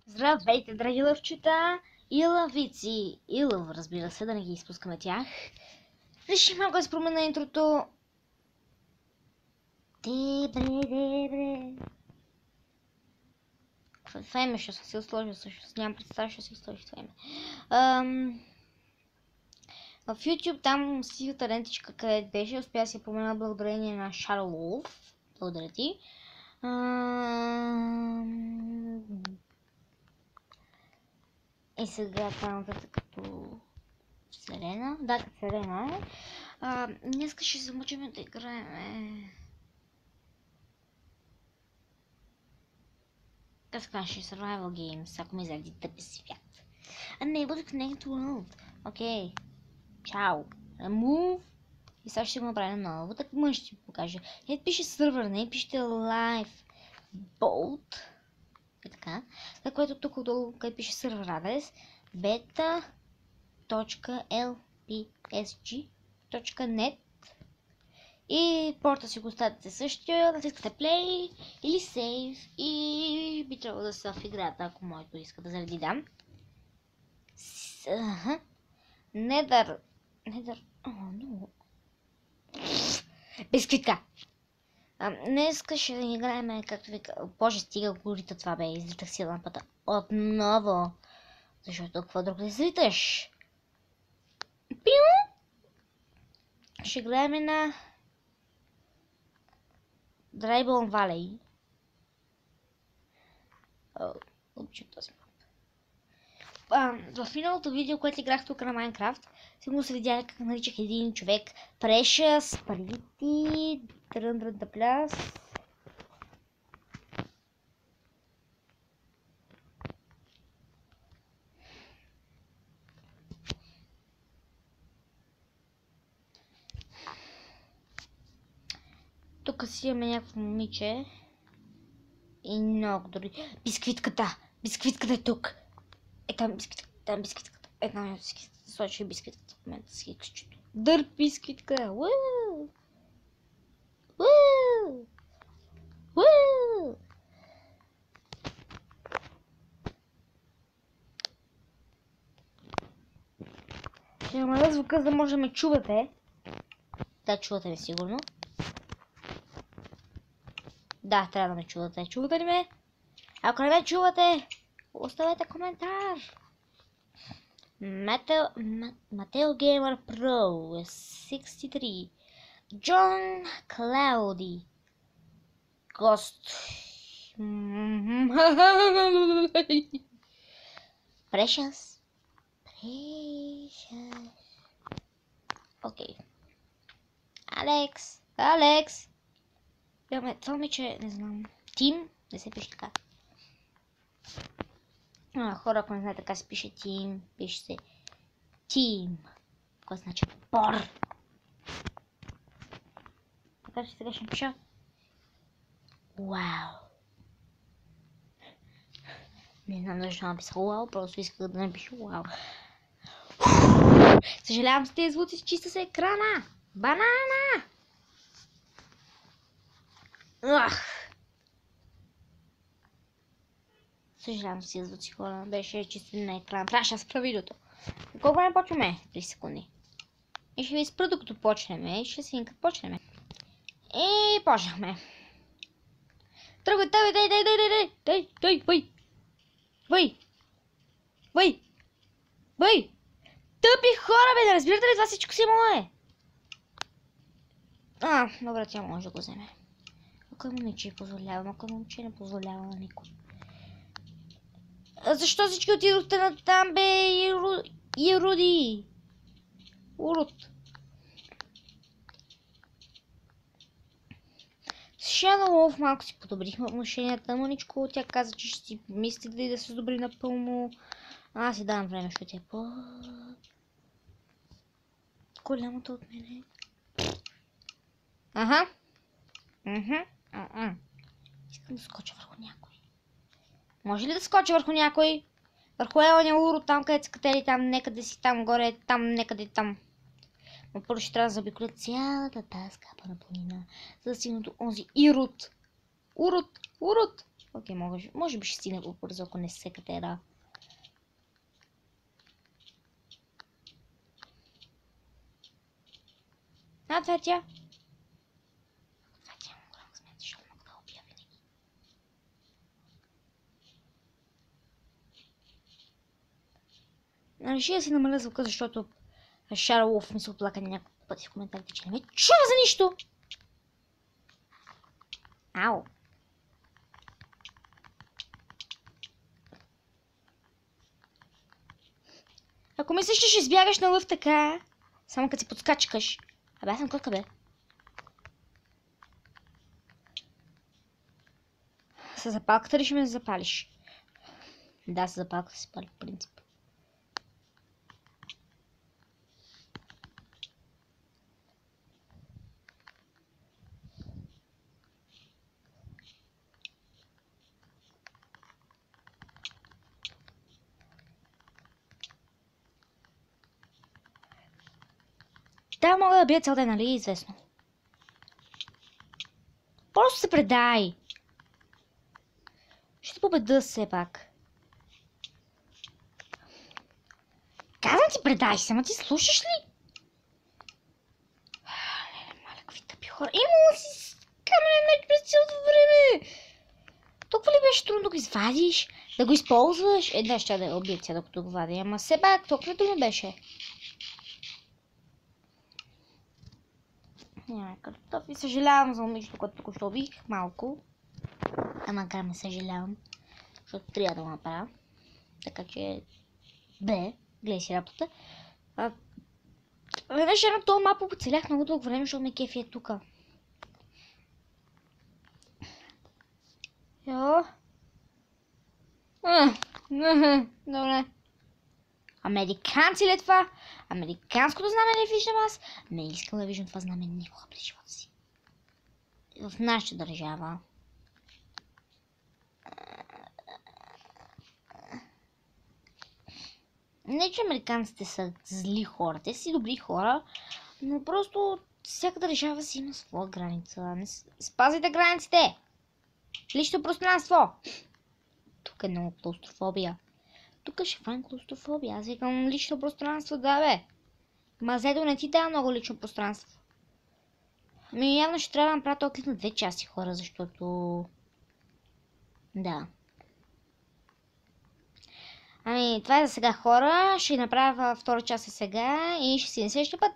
Здравейте, драги лъвчета и лъвици. И лъв, разбира се, да не ги изпускаме тях. Реших малко да се променя интрото. Дебре. Това име ще се сложи всъщност. Нямам представа, ще се сложи това име. В YouTube там сивата лентичка, къде беше, успя да се промена благодарение на Shadow Wolf. Благодаря ти. И сега там като Селена. Да, като Селена е. Днеска ще се мъчим да играем. Как се казваше? Survival Games, ако ме заради тъпи свят. Не, бъдох Connect World. Окей. Чао. Move. И сега ще го направя наново. Так мъж ще ви покажа. Ето пише сервер, не пишете Live Boat. И така. За което тук отдолу, къде пише сервер адрес. beta.lpsg.net. И порта си го оставяте същия, натискате play или save и би трябвало да са в играта, ако моето иска да заради дам. Недър. Бисквитка. Днеска ще да играем, както вика, боже стига горите това бе, изритах си лампата отново. Защото какво друго да изриташ? Пиу! Ще играем на Drybone Valley. Обичам този в миналото видео, което играх тук на Майнкрафт, сигурно се видя как наричах един човек Precious, Парити, Тръндрънта пляс. Тук си имаме някакво момиче. И много дори. Бисквитката! Бисквитката е тук! Там бисквитката. Една бисквитката. Сочи бисквитката в момента с хиксчето. Дърп бисквитка! Уу! Уу! Уу! Ще намаля звука, за да може да ме чувате. Да, чувате ме сигурно. Да, трябва да ме чувате. Чувате ли ме? Ако не ме чувате, оставете коментар. Матео Геймър Про е 63. Джон Клауди. Гост. Precious. Окей. Алекс. Това момиче, не знам. Тим? Не се пише така. Хора, ако не знаете така се пише Тим, пише се Тим. Което значи бор. Така че сега ще пиша. Вау. Не знам защо написах вау, просто исках да напиша вау. Съжалявам с тези звуци, чиста се екрана. Банана! Съжалявам с тези звуци, хора. Беше чистен на екрана. Трябваше да спра видеото. Колко време почваме? 3 секунди. И ще ви спра докато почнем. И ще си като почнем. И почнахме. Тръгвай, Въй! Тъпи хора, бе, не разбирате ли това всичко си мое? Добре, тя може да го вземе. Ако момиче позволява, ако момиче не позволява на никой. Защо всички отидохте на там, бе, Ируди? Урод. С Shadow Wolf малко си подобрихме отношенията, мъничко. Тя каза, че ще си мисли дали да се добри напълно. Аз си давам време, защото тя е голямата от мене. Искам да скоча върху някой. Може ли да скоча върху някой? Върху елания урод, там където са катери, там некъде си, там горе, там некъде там. Но първо ще трябва да заобиколя цялата тази скапана планина, за да стигна до онзи Ирод. Урод! Окей, може би ще стигне по-бързо, ако не се катера. Това е тя. Това е тя, голямо смет, защото мога да убия винаги. Реши да си намаля звука, защото Шарлов ми се оплака няколко пъти в коментарите, че не ме чува за нищо. Ау. Ако мислиш, че ще избягаш на лъв така, само като си подскачкаш. Абе, аз съм котка, бе. С запалката ли ще ме запалиш? Да, с запалката се пали, в принцип. Да, мога да бия цял ден, нали? Известно. Просто се предай. Ще победа все пак. Казвам ти, предай се, ама ти слушаш ли? Леле, маля, какви тъпи хора. Имала си каменен меч през цялото време. Толкова ли беше трудно да го извадиш? Да го използваш? Да, ще да я убия тя, докато го вадя. Ама все пак, толкова трудно беше. Няма картофи. Съжалявам за момичето, което току-що убих. Малко. Ама макар не съжалявам. Защото трябва да го направя. Така че... Бе, гледай си работата. Веднъж на този мапа поцелях много дълго време, защото ме кефи е тука. Йо. Добре. Американци ли е това? Американското знаме ли виждам аз? Не искам да виждам това знаме никога през живота си. В нашата държава. Не, че американците са зли хора, те си добри хора, но просто всяка държава си има своя граница. Спазвайте границите! Лично пространство! Тук е много клаустрофобия. Тук ще файн клаустрофобия. Аз викам лично пространство, да бе. Мазето не ти дава много лично пространство. Явно ще трябва да направя този клип на 2 части, хора, защото... Да. Това е за сега, хора. Ще направя втора част сега и ще си на следващия път.